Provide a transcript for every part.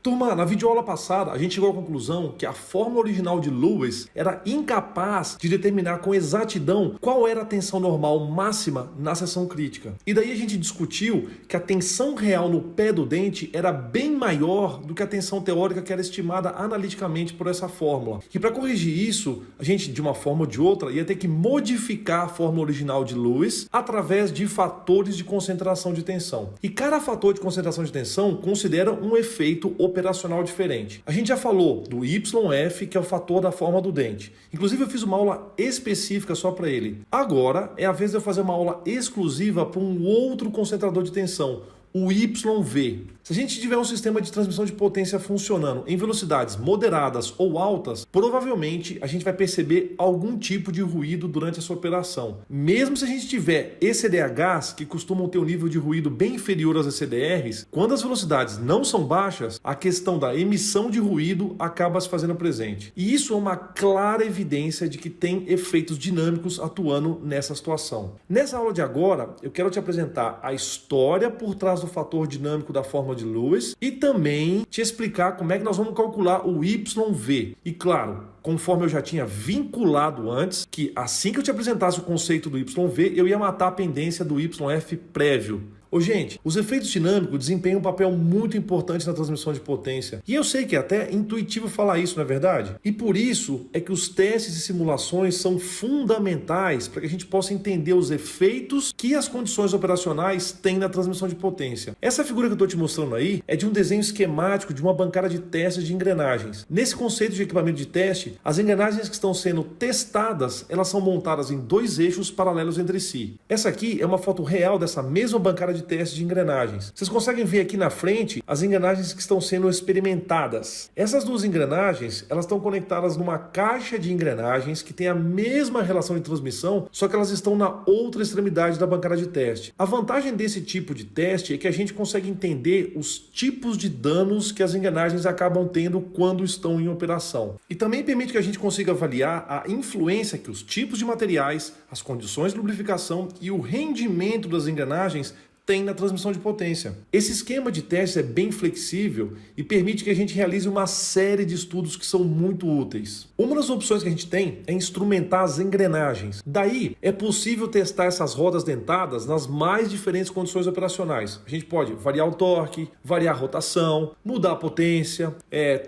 Turma, na videoaula passada, a gente chegou à conclusão que a fórmula original de Lewis era incapaz de determinar com exatidão qual era a tensão normal máxima na seção crítica. E daí a gente discutiu que a tensão real no pé do dente era bem maior do que a tensão teórica que era estimada analiticamente por essa fórmula. E para corrigir isso, a gente, de uma forma ou de outra, ia ter que modificar a fórmula original de Lewis através de fatores de concentração de tensão. E cada fator de concentração de tensão considera um efeito operacional diferente. A gente já falou do YF, que é o fator da forma do dente. Inclusive eu fiz uma aula específica só para ele. Agora é a vez de eu fazer uma aula exclusiva para um outro concentrador de tensão, o YV. Se a gente tiver um sistema de transmissão de potência funcionando em velocidades moderadas ou altas, provavelmente a gente vai perceber algum tipo de ruído durante essa operação. Mesmo se a gente tiver ECDHs, que costumam ter um nível de ruído bem inferior às ECDRs, quando as velocidades não são baixas, a questão da emissão de ruído acaba se fazendo presente. E isso é uma clara evidência de que tem efeitos dinâmicos atuando nessa situação. Nessa aula de agora, eu quero te apresentar a história por trás do fator dinâmico da fórmula de Lewis e também te explicar como é que nós vamos calcular o YV. E claro, conforme eu já tinha vinculado antes, que assim que eu te apresentasse o conceito do YV, eu ia matar a pendência do YF prévio. Ô, gente, os efeitos dinâmicos desempenham um papel muito importante na transmissão de potência. E eu sei que é até intuitivo falar isso, não é verdade? E por isso é que os testes e simulações são fundamentais para que a gente possa entender os efeitos que as condições operacionais têm na transmissão de potência. Essa figura que eu estou te mostrando aí é de um desenho esquemático de uma bancada de testes de engrenagens. Nesse conceito de equipamento de teste, as engrenagens que estão sendo testadas, elas são montadas em dois eixos paralelos entre si. Essa aqui é uma foto real dessa mesma bancada de teste de engrenagens. Vocês conseguem ver aqui na frente as engrenagens que estão sendo experimentadas. Essas duas engrenagens, elas estão conectadas numa caixa de engrenagens que tem a mesma relação de transmissão, só que elas estão na outra extremidade da bancada de teste. A vantagem desse tipo de teste é que a gente consegue entender os tipos de danos que as engrenagens acabam tendo quando estão em operação. E também permite que a gente consiga avaliar a influência que os tipos de materiais, as condições de lubrificação e o rendimento das engrenagens tem na transmissão de potência. Esse esquema de teste é bem flexível e permite que a gente realize uma série de estudos que são muito úteis. Uma das opções que a gente tem é instrumentar as engrenagens. Daí é possível testar essas rodas dentadas nas mais diferentes condições operacionais. A gente pode variar o torque, variar a rotação, mudar a potência,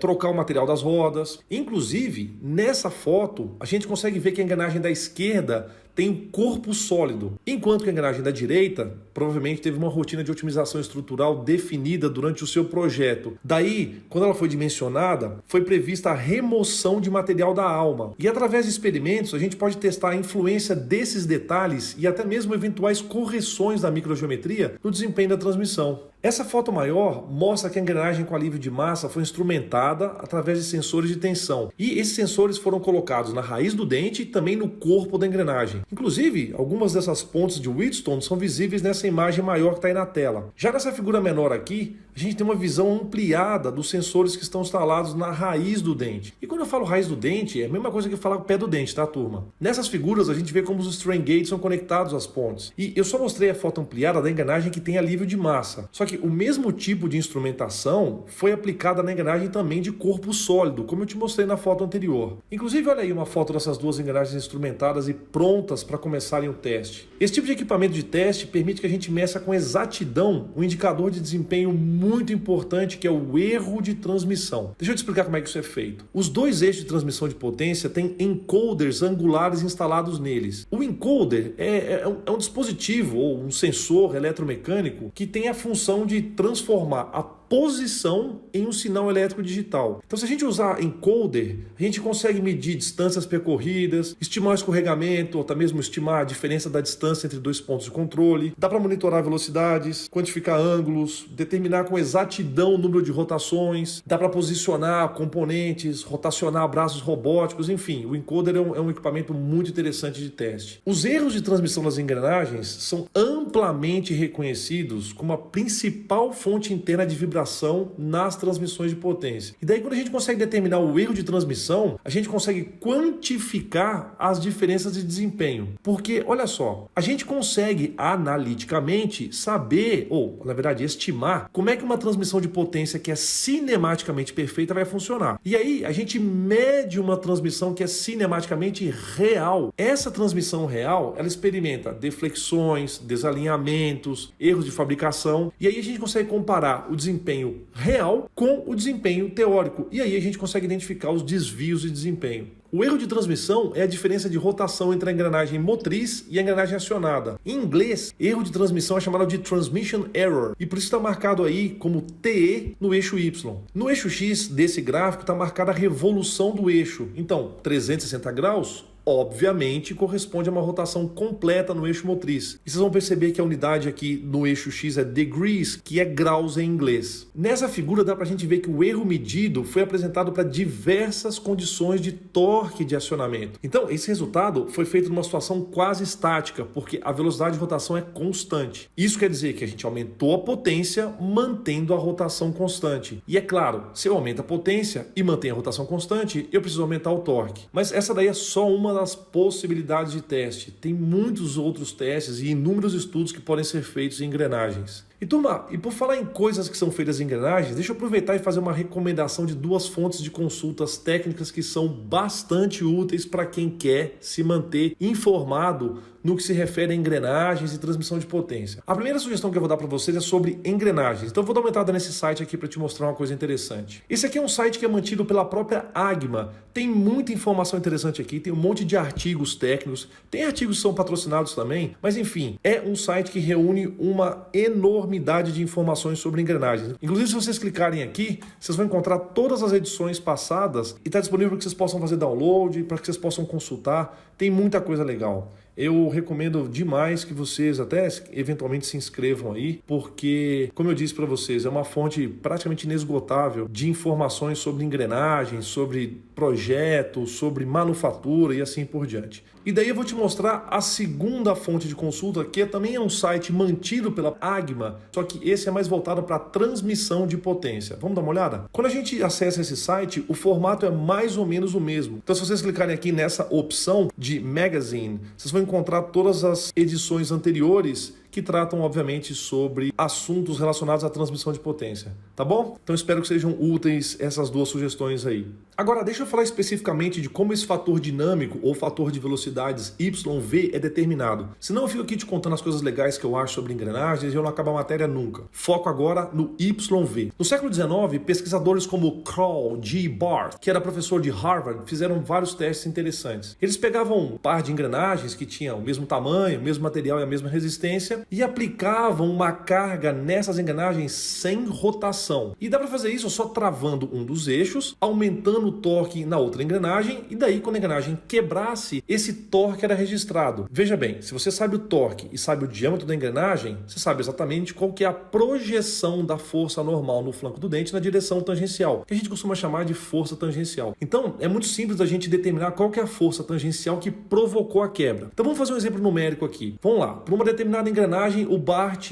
trocar o material das rodas. Inclusive, nessa foto, a gente consegue ver que a engrenagem da esquerda tem um corpo sólido, enquanto que a engrenagem da direita provavelmente teve uma rotina de otimização estrutural definida durante o seu projeto. Daí, quando ela foi dimensionada, foi prevista a remoção de material da alma. E através de experimentos, a gente pode testar a influência desses detalhes e até mesmo eventuais correções da microgeometria no desempenho da transmissão. Essa foto maior mostra que a engrenagem com alívio de massa foi instrumentada através de sensores de tensão. E esses sensores foram colocados na raiz do dente e também no corpo da engrenagem. Inclusive, algumas dessas pontes de Wheatstone são visíveis nessa imagem maior que está aí na tela. Já nessa figura menor aqui, a gente tem uma visão ampliada dos sensores que estão instalados na raiz do dente. E quando eu falo raiz do dente, é a mesma coisa que falar pé do dente, tá, turma? Nessas figuras, a gente vê como os strain gates são conectados às pontes. E eu só mostrei a foto ampliada da engrenagem que tem alívio de massa. Só que o mesmo tipo de instrumentação foi aplicada na engrenagem também de corpo sólido, como eu te mostrei na foto anterior. Inclusive, olha aí uma foto dessas duas engrenagens instrumentadas e prontas para começarem o teste. Esse tipo de equipamento de teste permite que a gente meça com exatidão um indicador de desempenho muito importante, que é o erro de transmissão. Deixa eu te explicar como é que isso é feito. Os dois eixos de transmissão de potência têm encoders angulares instalados neles. O encoder é um dispositivo ou um sensor eletromecânico que tem a função de transformar a posição em um sinal elétrico digital. Então, se a gente usar encoder, a gente consegue medir distâncias percorridas, estimar o escorregamento, ou até mesmo estimar a diferença da distância entre dois pontos de controle. Dá para monitorar velocidades, quantificar ângulos, determinar com exatidão o número de rotações, dá para posicionar componentes, rotacionar braços robóticos, enfim, o encoder é um equipamento muito interessante de teste. Os erros de transmissão das engrenagens são amplamente reconhecidos como a principal fonte interna de vibração vibração nas transmissões de potência. E daí quando a gente consegue determinar o erro de transmissão, a gente consegue quantificar as diferenças de desempenho. Porque, olha só, a gente consegue analiticamente saber, ou na verdade estimar, como é que uma transmissão de potência que é cinematicamente perfeita vai funcionar. E aí a gente mede uma transmissão que é cinematicamente real. Essa transmissão real, ela experimenta deflexões, desalinhamentos, erros de fabricação, e aí a gente consegue comparar o desempenho real com o desempenho teórico. E aí a gente consegue identificar os desvios de desempenho. O erro de transmissão é a diferença de rotação entre a engrenagem motriz e a engrenagem acionada. Em inglês, erro de transmissão é chamado de Transmission Error, e por isso está marcado aí como TE no eixo Y. No eixo X desse gráfico está marcada a revolução do eixo. Então, 360 graus obviamente corresponde a uma rotação completa no eixo motriz. E vocês vão perceber que a unidade aqui no eixo X é degrees, que é graus em inglês. Nessa figura dá para a gente ver que o erro medido foi apresentado para diversas condições de torque de acionamento. Então, esse resultado foi feito numa situação quase estática, porque a velocidade de rotação é constante. Isso quer dizer que a gente aumentou a potência mantendo a rotação constante. E é claro, se eu aumento a potência e mantenho a rotação constante, eu preciso aumentar o torque. Mas essa daí é só uma das possibilidades de teste. Tem muitos outros testes e inúmeros estudos que podem ser feitos em engrenagens. E turma, e por falar em coisas que são feitas em engrenagens, deixa eu aproveitar e fazer uma recomendação de duas fontes de consultas técnicas que são bastante úteis para quem quer se manter informado no que se refere a engrenagens e transmissão de potência. A primeira sugestão que eu vou dar para vocês é sobre engrenagens. Então eu vou dar uma entrada nesse site aqui para te mostrar uma coisa interessante. Esse aqui é um site que é mantido pela própria Agma. Tem muita informação interessante aqui, tem um monte de artigos técnicos, tem artigos que são patrocinados também, mas enfim, é um site que reúne uma enormidade de informações sobre engrenagens. Inclusive, se vocês clicarem aqui, vocês vão encontrar todas as edições passadas e está disponível para que vocês possam fazer download, para que vocês possam consultar. Tem muita coisa legal. Eu recomendo demais que vocês até eventualmente se inscrevam aí, porque, como eu disse para vocês, é uma fonte praticamente inesgotável de informações sobre engrenagens, sobre projetos, sobre manufatura e assim por diante. E daí eu vou te mostrar a segunda fonte de consulta, que também é um site mantido pela Agma, só que esse é mais voltado para transmissão de potência. Vamos dar uma olhada? Quando a gente acessa esse site, o formato é mais ou menos o mesmo. Então, se vocês clicarem aqui nessa opção de Magazine, vocês vão encontrar todas as edições anteriores que tratam, obviamente, sobre assuntos relacionados à transmissão de potência, tá bom? Então espero que sejam úteis essas duas sugestões aí. Agora, deixa eu falar especificamente de como esse fator dinâmico ou fator de velocidades YV é determinado. Senão eu fico aqui te contando as coisas legais que eu acho sobre engrenagens e eu não acabo a matéria nunca. Foco agora no YV. No século XIX, pesquisadores como Carl G. Barth, que era professor de Harvard, fizeram vários testes interessantes. Eles pegavam um par de engrenagens que tinham o mesmo tamanho, o mesmo material e a mesma resistência e aplicavam uma carga nessas engrenagens sem rotação. E dá para fazer isso só travando um dos eixos, aumentando o torque na outra engrenagem, e daí quando a engrenagem quebrasse, esse torque era registrado. Veja bem, se você sabe o torque e sabe o diâmetro da engrenagem, você sabe exatamente qual que é a projeção da força normal no flanco do dente na direção tangencial, que a gente costuma chamar de força tangencial. Então, é muito simples a gente determinar qual que é a força tangencial que provocou a quebra. Então vamos fazer um exemplo numérico aqui. Vamos lá, por uma determinada engrenagem, o Barth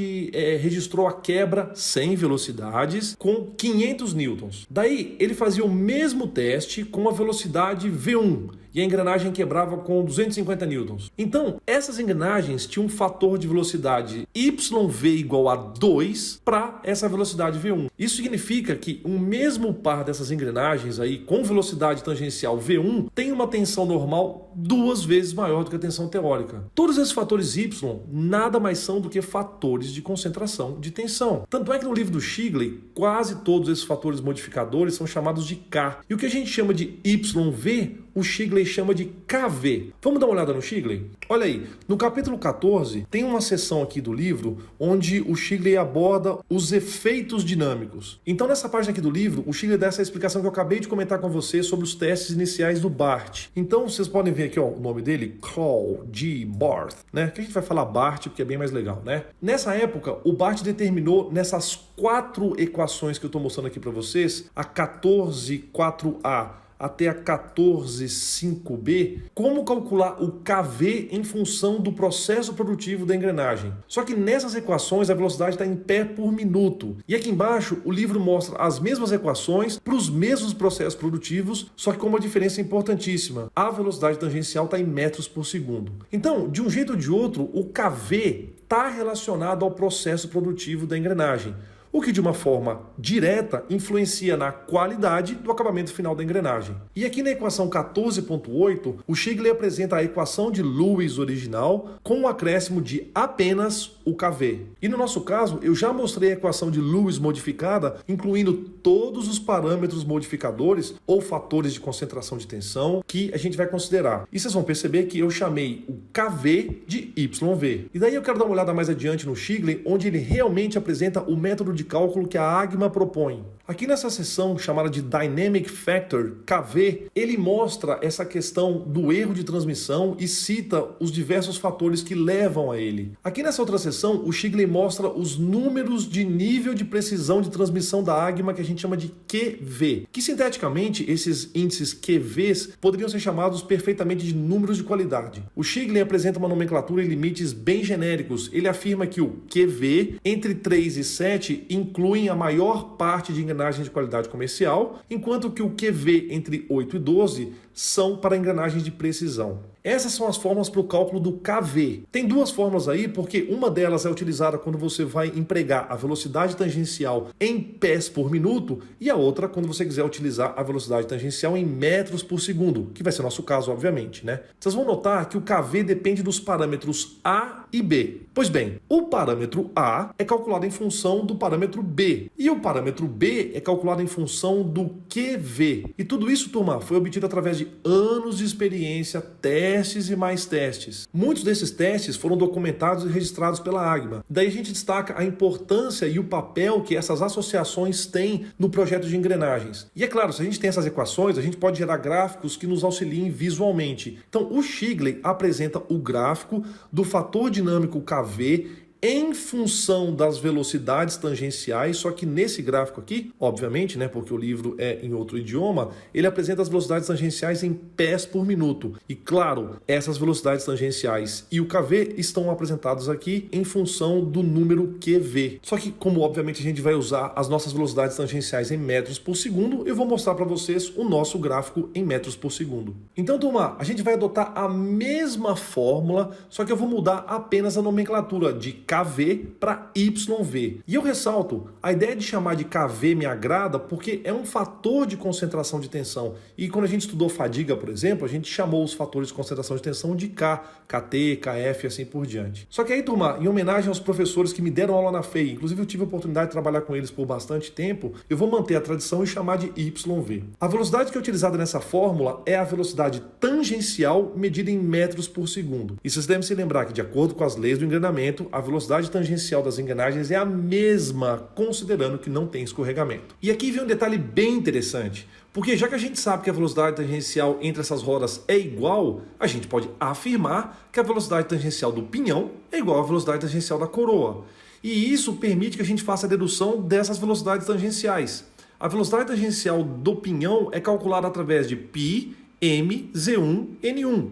registrou a quebra sem velocidades com 500 newtons. Daí ele fazia o mesmo teste com a velocidade V1 e a engrenagem quebrava com 250 newtons. Então, essas engrenagens tinham um fator de velocidade YV igual a 2 para essa velocidade V1. Isso significa que o mesmo par dessas engrenagens aí com velocidade tangencial V1 tem uma tensão normal 2 vezes maior do que a tensão teórica. Todos esses fatores Y nada mais são do que fatores de concentração de tensão. Tanto é que no livro do Shigley, quase todos esses fatores modificadores são chamados de K. E o que a gente chama de YV, o Shigley chama de KV. Vamos dar uma olhada no Shigley? Olha aí, no capítulo 14, tem uma seção aqui do livro onde o Shigley aborda os efeitos dinâmicos. Então, nessa página aqui do livro, o Shigley dá essa explicação que eu acabei de comentar com você sobre os testes iniciais do Barth. Então, vocês podem ver aqui, ó, o nome dele, Carl G. Barth, né? Que a gente vai falar Barth porque é bem mais legal, né? Nessa época, o Barth determinou nessas 4 equações que eu estou mostrando aqui para vocês, a 14, 4A, até a 14,5b, como calcular o KV em função do processo produtivo da engrenagem. Só que nessas equações a velocidade está em pé por minuto. E aqui embaixo o livro mostra as mesmas equações para os mesmos processos produtivos, só que com uma diferença importantíssima. A velocidade tangencial está em metros por segundo. Então, de um jeito ou de outro, o KV está relacionado ao processo produtivo da engrenagem, o que de uma forma direta influencia na qualidade do acabamento final da engrenagem. E aqui na equação 14.8, o Shigley apresenta a equação de Lewis original com o acréscimo de apenas o KV. E no nosso caso, eu já mostrei a equação de Lewis modificada, incluindo todos os parâmetros modificadores ou fatores de concentração de tensão que a gente vai considerar. E vocês vão perceber que eu chamei o KV de YV. E daí eu quero dar uma olhada mais adiante no Shigley, onde ele realmente apresenta o método de cálculo que a AGMA propõe. Aqui nessa seção chamada de Dynamic Factor, KV, ele mostra essa questão do erro de transmissão e cita os diversos fatores que levam a ele. Aqui nessa outra seção, o Shigley mostra os números de nível de precisão de transmissão da AGMA que a gente chama de QV, que sinteticamente esses índices QVs poderiam ser chamados perfeitamente de números de qualidade. O Shigley apresenta uma nomenclatura e limites bem genéricos. Ele afirma que o QV entre 3 e 7 incluem a maior parte de engrenagens de qualidade comercial, enquanto que o QV entre 8 e 12 são para engrenagens de precisão. Essas são as fórmulas para o cálculo do KV. Tem duas fórmulas aí, porque uma delas é utilizada quando você vai empregar a velocidade tangencial em pés por minuto e a outra quando você quiser utilizar a velocidade tangencial em metros por segundo, que vai ser nosso caso, obviamente, né? Vocês vão notar que o KV depende dos parâmetros A e B. Pois bem, o parâmetro A é calculado em função do parâmetro B e o parâmetro B é calculado em função do QV. E tudo isso, turma, foi obtido através de anos de experiência, testes e mais testes. Muitos desses testes foram documentados e registrados pela AGMA. Daí a gente destaca a importância e o papel que essas associações têm no projeto de engrenagens. E é claro, se a gente tem essas equações, a gente pode gerar gráficos que nos auxiliem visualmente. Então, o Shigley apresenta o gráfico do fator dinâmico KV em função das velocidades tangenciais, só que nesse gráfico aqui, obviamente, né, porque o livro é em outro idioma, ele apresenta as velocidades tangenciais em pés por minuto. E claro, essas velocidades tangenciais e o KV estão apresentados aqui em função do número QV. Só que, como obviamente a gente vai usar as nossas velocidades tangenciais em metros por segundo, eu vou mostrar para vocês o nosso gráfico em metros por segundo. Então, turma, a gente vai adotar a mesma fórmula, só que eu vou mudar apenas a nomenclatura de KV para YV. E eu ressalto, a ideia de chamar de KV me agrada porque é um fator de concentração de tensão. E quando a gente estudou fadiga, por exemplo, a gente chamou os fatores de concentração de tensão de K, KT, KF e assim por diante. Só que aí, turma, em homenagem aos professores que me deram aula na FEI, inclusive eu tive a oportunidade de trabalhar com eles por bastante tempo, eu vou manter a tradição e chamar de YV. A velocidade que é utilizada nessa fórmula é a velocidade tangencial medida em metros por segundo. E vocês devem se lembrar que, de acordo com as leis do engrenamento, a velocidade tangencial das engrenagens é a mesma, considerando que não tem escorregamento. E aqui vem um detalhe bem interessante, porque já que a gente sabe que a velocidade tangencial entre essas rodas é igual, a gente pode afirmar que a velocidade tangencial do pinhão é igual à velocidade tangencial da coroa. E isso permite que a gente faça a dedução dessas velocidades tangenciais. A velocidade tangencial do pinhão é calculada através de π m z1 n1.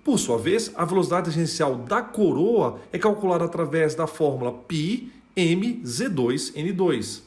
Por sua vez, a velocidade tangencial da coroa é calculada através da fórmula π m z2 n2.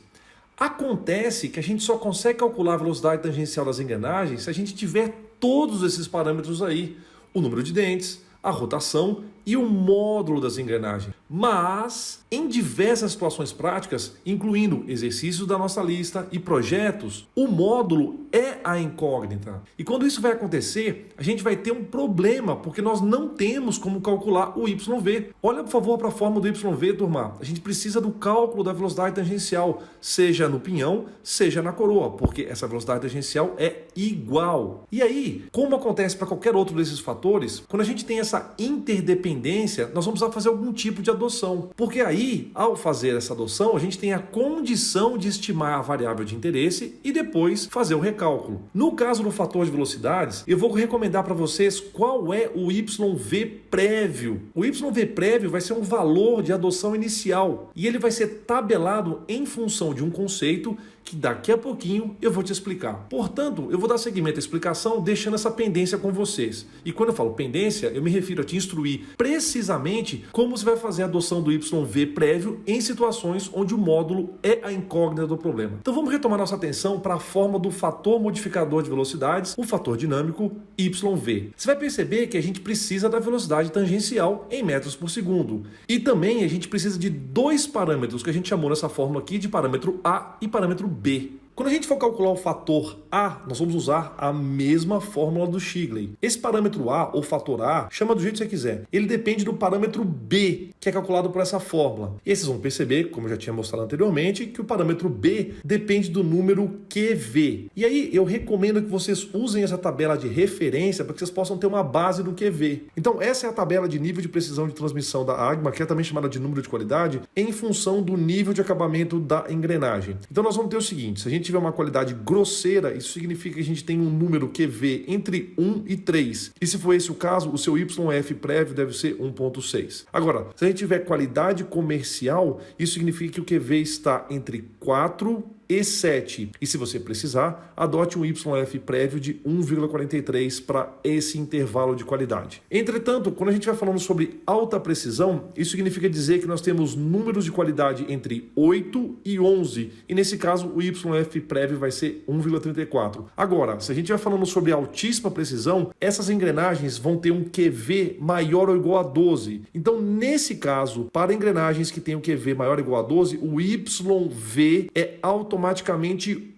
Acontece que a gente só consegue calcular a velocidade tangencial das engrenagens se a gente tiver todos esses parâmetros aí: o número de dentes, a rotação e o módulo das engrenagens. Mas, em diversas situações práticas, incluindo exercícios da nossa lista e projetos, o módulo é a incógnita. E quando isso vai acontecer, a gente vai ter um problema, porque nós não temos como calcular o YV. Olha, por favor, para a fórmula do YV, turma. A gente precisa do cálculo da velocidade tangencial, seja no pinhão, seja na coroa, porque essa velocidade tangencial é igual. E aí, como acontece para qualquer outro desses fatores, quando a gente tem essa interdependência pendência, nós vamos precisar fazer algum tipo de adoção. Porque aí, ao fazer essa adoção, a gente tem a condição de estimar a variável de interesse e depois fazer o recálculo. No caso do fator de velocidades, eu vou recomendar para vocês qual é o YV prévio. O YV prévio vai ser um valor de adoção inicial e ele vai ser tabelado em função de um conceito que daqui a pouquinho eu vou te explicar. Portanto, eu vou dar seguimento à explicação deixando essa pendência com vocês. E quando eu falo pendência, eu me refiro a te instruir precisamente como você vai fazer a adoção do YV prévio em situações onde o módulo é a incógnita do problema. Então vamos retomar nossa atenção para a forma do fator modificador de velocidades, o fator dinâmico YV. Você vai perceber que a gente precisa da velocidade tangencial em metros por segundo. E também a gente precisa de dois parâmetros que a gente chamou nessa fórmula aqui de parâmetro A e parâmetro B. Quando a gente for calcular o fator A, nós vamos usar a mesma fórmula do Shigley. Esse parâmetro A, ou fator A, chama do jeito que você quiser. Ele depende do parâmetro B, que é calculado por essa fórmula. E aí vocês vão perceber, como eu já tinha mostrado anteriormente, que o parâmetro B depende do número QV. E aí eu recomendo que vocês usem essa tabela de referência para que vocês possam ter uma base do QV. Então essa é a tabela de nível de precisão de transmissão da AGMA, que é também chamada de número de qualidade, em função do nível de acabamento da engrenagem. Então nós vamos ter o seguinte, se a gente tiver uma qualidade grosseira, isso significa que a gente tem um número QV entre 1 e 3. E se for esse o caso, o seu YF prévio deve ser 1.6. Agora, se a gente tiver qualidade comercial, isso significa que o QV está entre 4 e 7. E se você precisar, adote um YF prévio de 1,43 para esse intervalo de qualidade. Entretanto, quando a gente vai falando sobre alta precisão, isso significa dizer que nós temos números de qualidade entre 8 e 11. E nesse caso, o YF prévio vai ser 1,34. Agora, se a gente vai falando sobre altíssima precisão, essas engrenagens vão ter um QV maior ou igual a 12. Então, nesse caso, para engrenagens que têm um QV maior ou igual a 12, o YV é automaticamente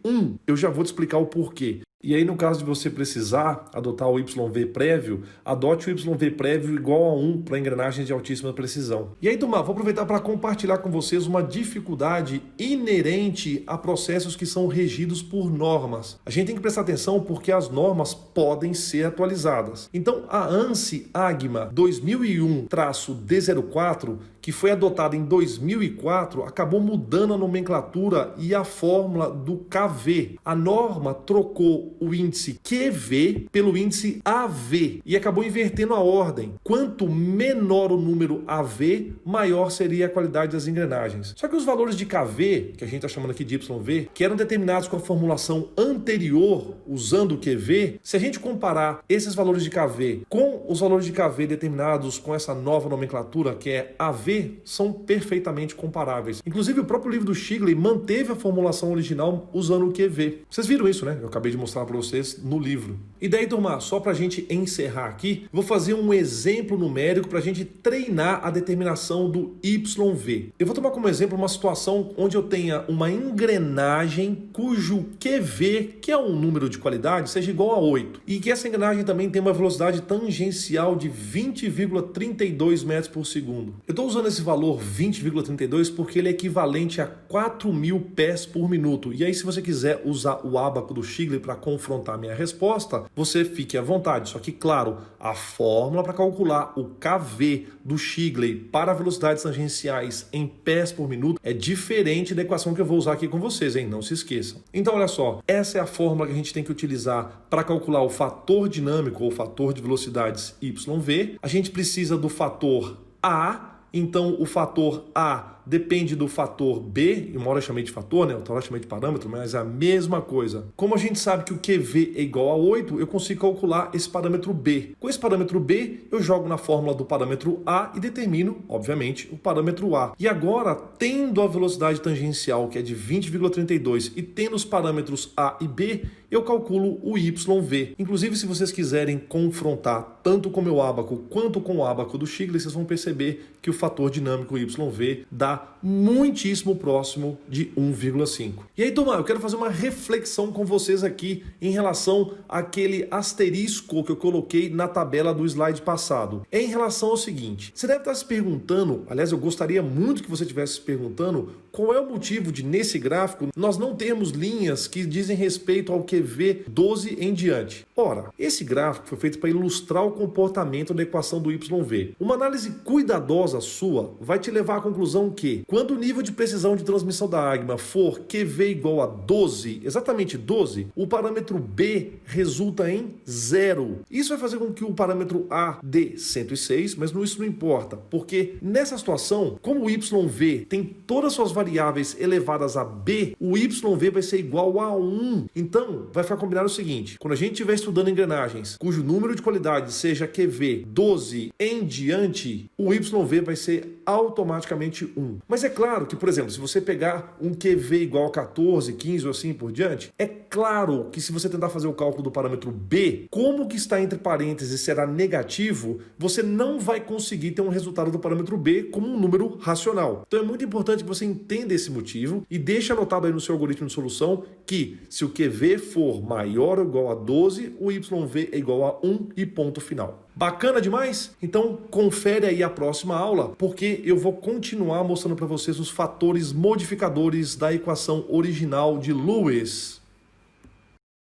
1. Eu já vou te explicar o porquê. E aí, no caso de você precisar adotar o YV prévio, adote o YV prévio igual a 1 para engrenagens de altíssima precisão. E aí, turma, vou aproveitar para compartilhar com vocês uma dificuldade inerente a processos que são regidos por normas. A gente tem que prestar atenção porque as normas podem ser atualizadas. Então, a ANSI AGMA 2001-D04, que foi adotada em 2004, acabou mudando a nomenclatura e a fórmula do KV. A norma trocou o índice QV pelo índice AV e acabou invertendo a ordem. Quanto menor o número AV, maior seria a qualidade das engrenagens. Só que os valores de KV, que a gente está chamando aqui de YV, que eram determinados com a formulação anterior, usando o QV, se a gente comparar esses valores de KV com os valores de KV determinados com essa nova nomenclatura, que é AV, são perfeitamente comparáveis. Inclusive, o próprio livro do Shigley manteve a formulação original usando o QV. Vocês viram isso, né? Eu acabei de mostrar para vocês no livro. E daí, turma, só para a gente encerrar aqui, vou fazer um exemplo numérico para a gente treinar a determinação do YV. Eu vou tomar como exemplo uma situação onde eu tenha uma engrenagem cujo QV, que é um número de qualidade, seja igual a 8. E que essa engrenagem também tem uma velocidade tangencial de 20,32 metros por segundo. Eu estou usando esse valor 20,32 porque ele é equivalente a 4.000 pés por minuto. E aí, se você quiser usar o ábaco do Shigley para confrontar a minha resposta, você fique à vontade. Só que, claro, a fórmula para calcular o KV do Shigley para velocidades tangenciais em pés por minuto é diferente da equação que eu vou usar aqui com vocês, hein? Não se esqueçam. Então, olha só, essa é a fórmula que a gente tem que utilizar para calcular o fator dinâmico ou fator de velocidades YV. A gente precisa do fator A. Então, o fator A depende do fator B, e uma hora eu chamei de fator, né? Outra hora eu chamei de parâmetro, mas é a mesma coisa. Como a gente sabe que o QV é igual a 8, eu consigo calcular esse parâmetro B. Com esse parâmetro B, eu jogo na fórmula do parâmetro A e determino, obviamente, o parâmetro A. E agora, tendo a velocidade tangencial, que é de 20,32, e tendo os parâmetros A e B, eu calculo o YV. Inclusive, se vocês quiserem confrontar tanto com o meu ábaco quanto com o ábaco do Shigley, vocês vão perceber que o fator dinâmico YV dá muitíssimo próximo de 1,5. E aí, turma, eu quero fazer uma reflexão com vocês aqui em relação àquele asterisco que eu coloquei na tabela do slide passado. É em relação ao seguinte, você deve estar se perguntando, aliás, eu gostaria muito que você estivesse se perguntando, qual é o motivo de, nesse gráfico, nós não termos linhas que dizem respeito ao QV QV12 em diante. Ora, esse gráfico foi feito para ilustrar o comportamento da equação do YV. Uma análise cuidadosa sua vai te levar à conclusão que, quando o nível de precisão de transmissão da AGMA for QV igual a 12, exatamente 12, o parâmetro B resulta em 0. Isso vai fazer com que o parâmetro A dê 106, mas isso não importa, porque nessa situação, como o YV tem todas as suas variáveis elevadas a B, o YV vai ser igual a 1. Então, vai ficar combinado o seguinte: quando a gente estiver estudando engrenagens cujo número de qualidade seja QV12 em diante, o YV vai ser automaticamente 1. Mas é claro que, por exemplo, se você pegar um QV igual a 14, 15 ou assim por diante, é claro que se você tentar fazer o cálculo do parâmetro B, como que está entre parênteses será negativo, você não vai conseguir ter um resultado do parâmetro B como um número racional. Então é muito importante que você entenda esse motivo e deixe anotado aí no seu algoritmo de solução que se o QV for maior ou igual a 12, o YV é igual a 1 e ponto final. Bacana demais? Então confere aí a próxima aula, porque eu vou continuar mostrando para vocês os fatores modificadores da equação original de Lewis.